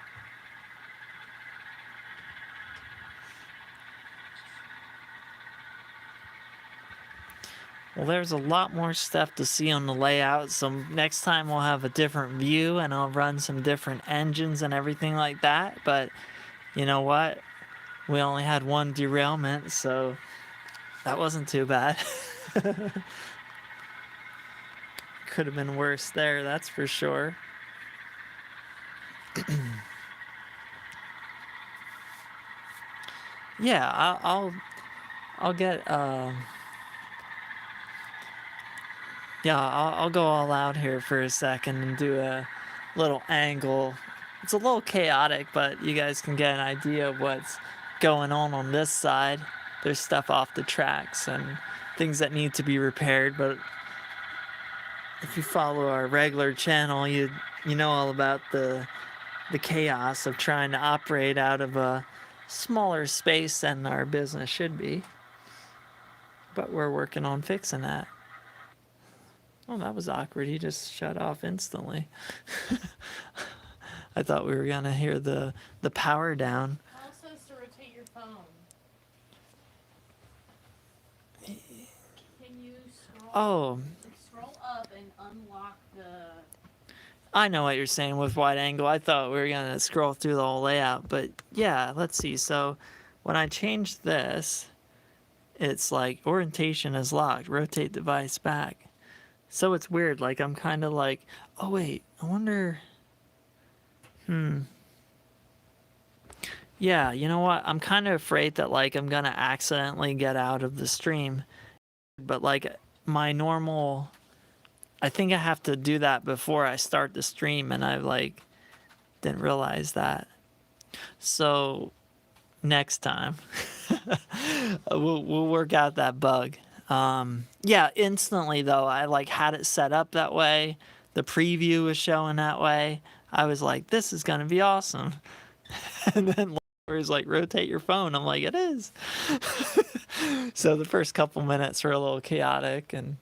Well, there's a lot more stuff to see on the layout, so next time we'll have a different view and I'll run some different engines and everything like that. But you know what? We only had one derailment, so that wasn't too bad. Could have been worse there, that's for sure. Yeah, I'll get yeah, I'll go all out here for a second and do a little angle. It's a little chaotic, but you guys can get an idea of what's going on this side. There's stuff off the tracks and things that need to be repaired, but if you follow our regular channel, you know all about the chaos of trying to operate out of a smaller space than our business should be. But we're working on fixing that. Oh, that was awkward. He just shut off instantly. I thought we were gonna hear the power down. It also says to rotate your phone. Can you Oh, scroll up and unlock the... I know what you're saying with wide angle. I thought we were gonna scroll through the whole layout, but yeah, let's see. So when I change this, it's like orientation is locked, rotate device back. So it's weird, like I'm kind of like, oh wait, I wonder, yeah, you know what? I'm kind of afraid that like I'm gonna accidentally get out of the stream, but like my normal, I think I have to do that before I start the stream, and I like didn't realize that. So next time, we'll work out that bug. Yeah, instantly though, I like had it set up that way. The preview was showing that way. I was like, this is gonna be awesome. And then it was like, rotate your phone. I'm like, it is. So the first couple minutes were a little chaotic, and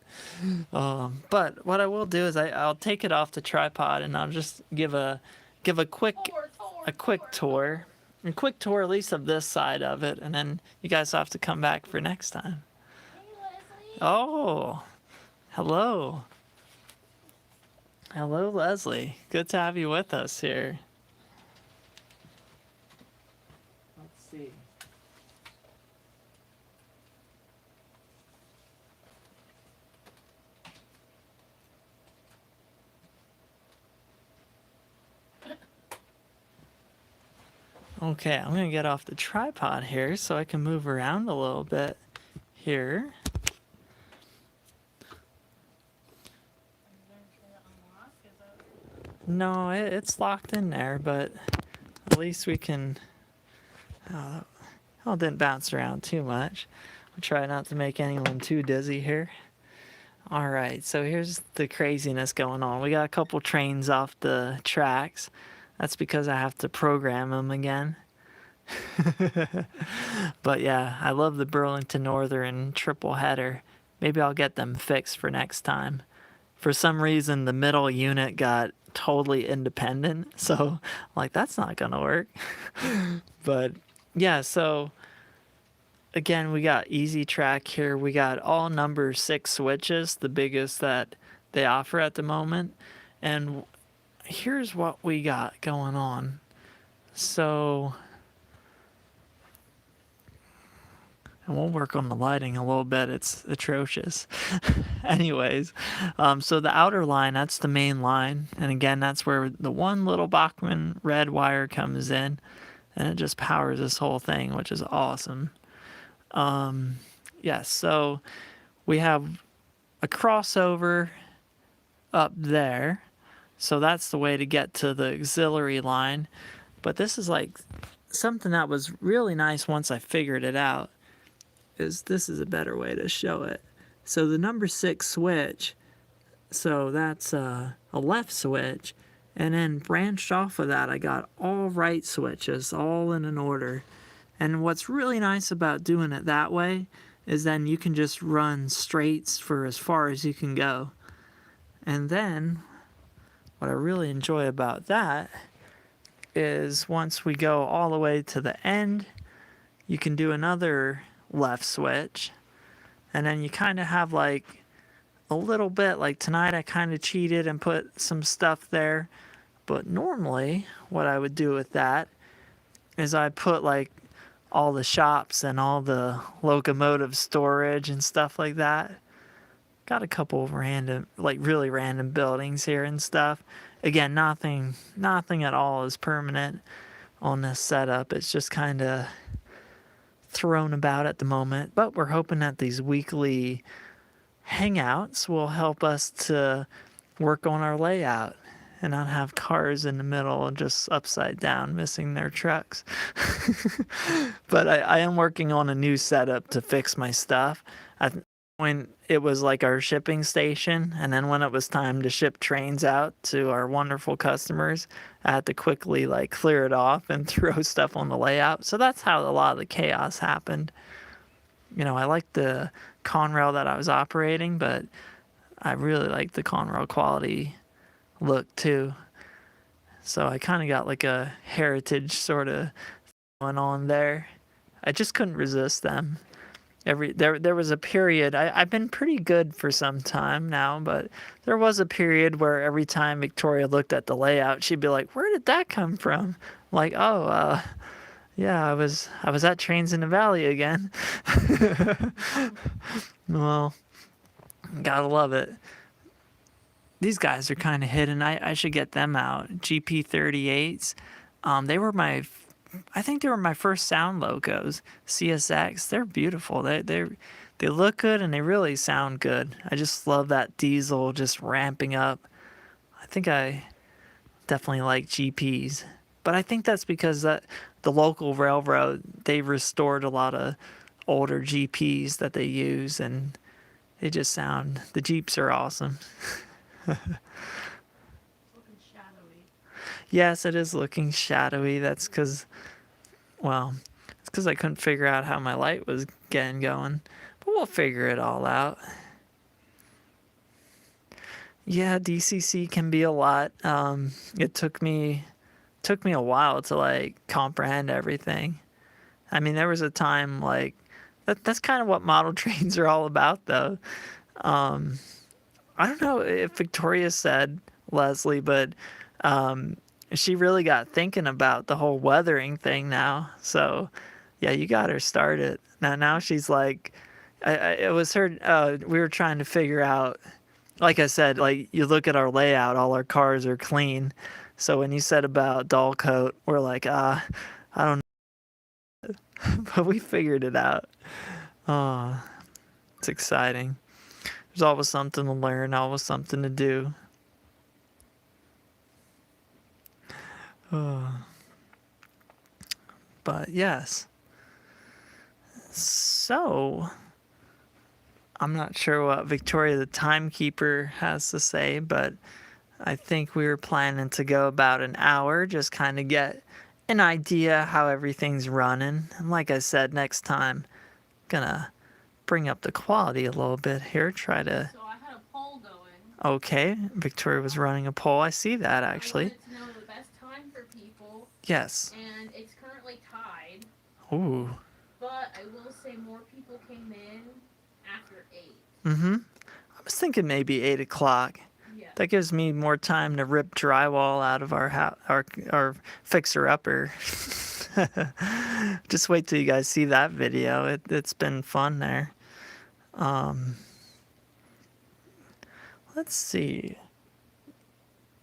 but what I will do is I'll take it off the tripod and I'll just give a quick tour. A quick tour at least of this side of it, and then you guys have to come back for next time. Hey, Leslie. Oh, hello. Hello, Leslie. Good to have you with us here. Let's see. Okay, I'm going to get off the tripod here so I can move around a little bit here. No, it's locked in there, but at least we can... Oh, it didn't bounce around too much. I'll try not to make anyone too dizzy here. All right, so here's the craziness going on. We got a couple trains off the tracks. That's because I have to program them again. But yeah, I love the Burlington Northern triple header. Maybe I'll get them fixed for next time. For some reason, the middle unit got totally independent, so like that's not gonna work. But yeah, so again, we got easy track here. We got all number 6 switches, the biggest that they offer at the moment. And here's what we got going on. So, and we'll work on the lighting a little bit. It's atrocious. Anyways, so the outer line, that's the main line. And again, that's where the one little Bachmann red wire comes in. And it just powers this whole thing, which is awesome. Yes, so we have a crossover up there. So that's the way to get to the auxiliary line. But this is like something that was really nice once I figured it out. This is a better way to show it. So the number 6 switch, so that's a left switch. And then branched off of that, I got all right switches, all in an order. And what's really nice about doing it that way is then you can just run straights for as far as you can go. And then what I really enjoy about that is once we go all the way to the end, you can do another left switch. And then you kind of have like a little bit, like tonight I kind of cheated and put some stuff there. But normally what I would do with that is I put like all the shops and all the locomotive storage and stuff like that. Got a couple of random, like really random buildings here and stuff. Again, nothing at all is permanent on this setup. It's just kind of thrown about at the moment. But we're hoping that these weekly hangouts will help us to work on our layout and not have cars in the middle and just upside down missing their trucks. But I am working on a new setup to fix my stuff. When it was like our shipping station, and then when it was time to ship trains out to our wonderful customers, I had to quickly like clear it off and throw stuff on the layout. So that's how a lot of the chaos happened. You know, I liked the Conrail that I was operating, but I really liked the Conrail quality look too. So I kind of got like a heritage sort of going on there. I just couldn't resist them. There was a period. I've been pretty good for some time now, but there was a period where every time Victoria looked at the layout, she'd be like, "Where did that come from?" Like, "Oh, yeah, I was at Trains in the Valley again." Well, gotta love it. These guys are kind of hidden. I should get them out. GP38s. They were I think they were my first sound logos. CSX. They're beautiful. They look good and they really sound good. I just love that diesel just ramping up. I think I definitely like GPs. But I think that's because the local railroad, they restored a lot of older GPs that they use, and the Jeeps are awesome. Looking shadowy. Yes, it is looking shadowy. That's because, well, it's because I couldn't figure out how my light was getting going. But we'll figure it all out. Yeah, DCC can be a lot. It took me a while to like comprehend everything. I mean, there was a time like that's kind of what model trains are all about, though. I don't know if Victoria said, Leslie, but she really got thinking about the whole weathering thing now. So, yeah, you got her started. Now she's like, it was her. We were trying to figure out, like I said, like you look at our layout, all our cars are clean. So when you said about dull coat, we're like, I don't know. But we figured it out. Oh, it's exciting. There's always something to learn, always something to do. Oh. But yes. So, I'm not sure what Victoria the Timekeeper has to say, but I think we were planning to go about an hour, just kind of get an idea how everything's running. And like I said, next time, gonna bring up the quality a little bit here. Try to. So I had a poll going. Okay, Victoria was running a poll. I see that I actually. wanted to know the best time for people, Yes. and it's currently tied. Ooh. But I will say more people came in after 8. Mm-hmm. I was thinking maybe 8 o'clock. Yeah. That gives me more time to rip drywall out of our house, our fixer upper. Just wait till you guys see that video. It's been fun there. Let's see.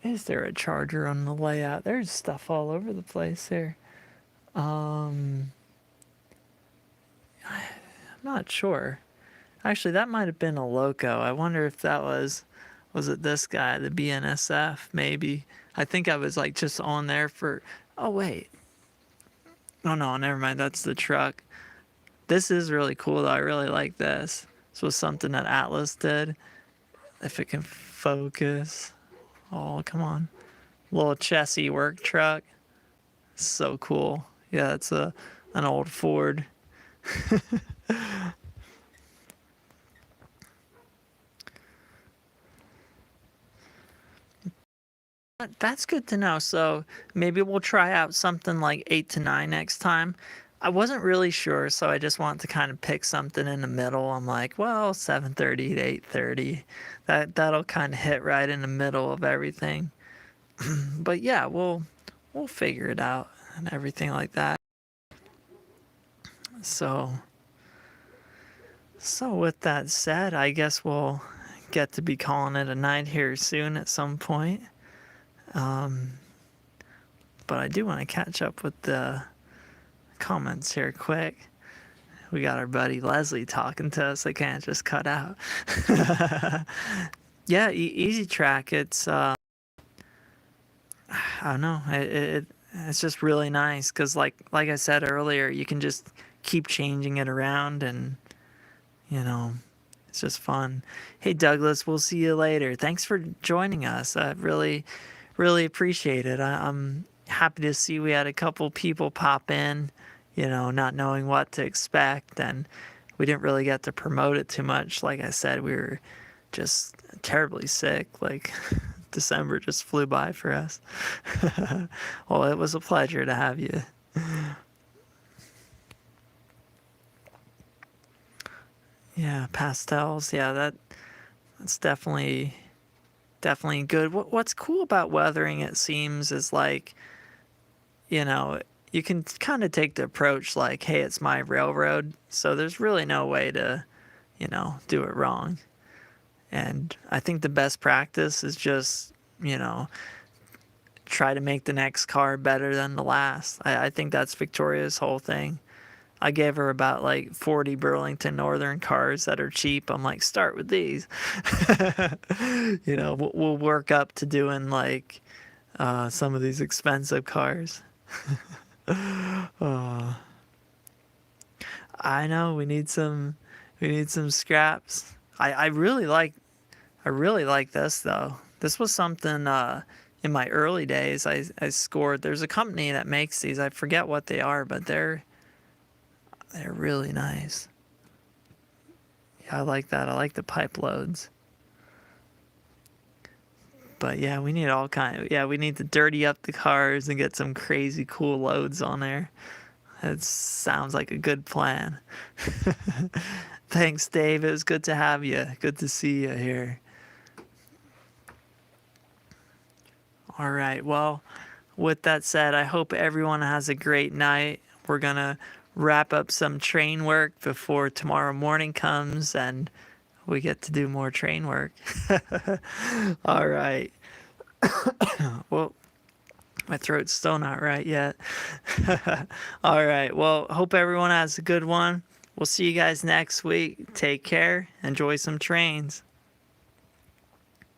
Is there a charger on the layout? There's stuff all over the place here. I'm not sure. Actually, that might have been a loco. I wonder if that was it this guy, the BNSF, maybe. I think I was like just on there for, oh wait. Oh no, never mind, that's the truck. This is really cool though, I really like this. This was something that Atlas did. If it can focus. Oh, come on. Little chassis work truck. So cool. Yeah, it's an old Ford. That's good to know. So maybe we'll try out something like 8 to 9 next time. I wasn't really sure, so I just wanted to kind of pick something in the middle. I'm like, well, 7:30 to 8:30. That'll kind of hit right in the middle of everything. But yeah, we'll figure it out and everything like that. So with that said, I guess we'll get to be calling it a night here soon at some point. But I do want to catch up with the comments here quick. We got our buddy Leslie talking to us. I can't just cut out. Yeah, Easy Track. It's I don't know. It's just really nice because like I said earlier, you can just keep changing it around, and it's just fun. Hey Douglas, we'll see you later. Thanks for joining us. I really appreciate it. I'm happy to see we had a couple people pop in, not knowing what to expect, and we didn't really get to promote it too much. Like I said, we were just terribly sick. Like December just flew by for us. Well, it was a pleasure to have you. Yeah, pastels. Yeah, that's definitely good. What's cool about weathering, it seems, is like, you can kind of take the approach like, hey, it's my railroad, so there's really no way to, do it wrong. And I think the best practice is just, try to make the next car better than the last. I think that's Victoria's whole thing. I gave her about like 40 Burlington Northern cars that are cheap. I'm like, start with these. We'll work up to doing like some of these expensive cars. I know we need some scraps. I really like this though. This was something in my early days I scored. There's a company that makes these. I forget what they are, but they're really nice. Yeah, I like that. I like the pipe loads. But yeah, we need we need to dirty up the cars and get some crazy cool loads on there. That sounds like a good plan. Thanks, Dave. It was good to have you. Good to see you here. All right. Well, with that said, I hope everyone has a great night. We're going to wrap up some train work before tomorrow morning comes and we get to do more train work. All right. Well, my throat's still not right yet. All right. Well, hope everyone has a good one. We'll see you guys next week. Take care. Enjoy some trains.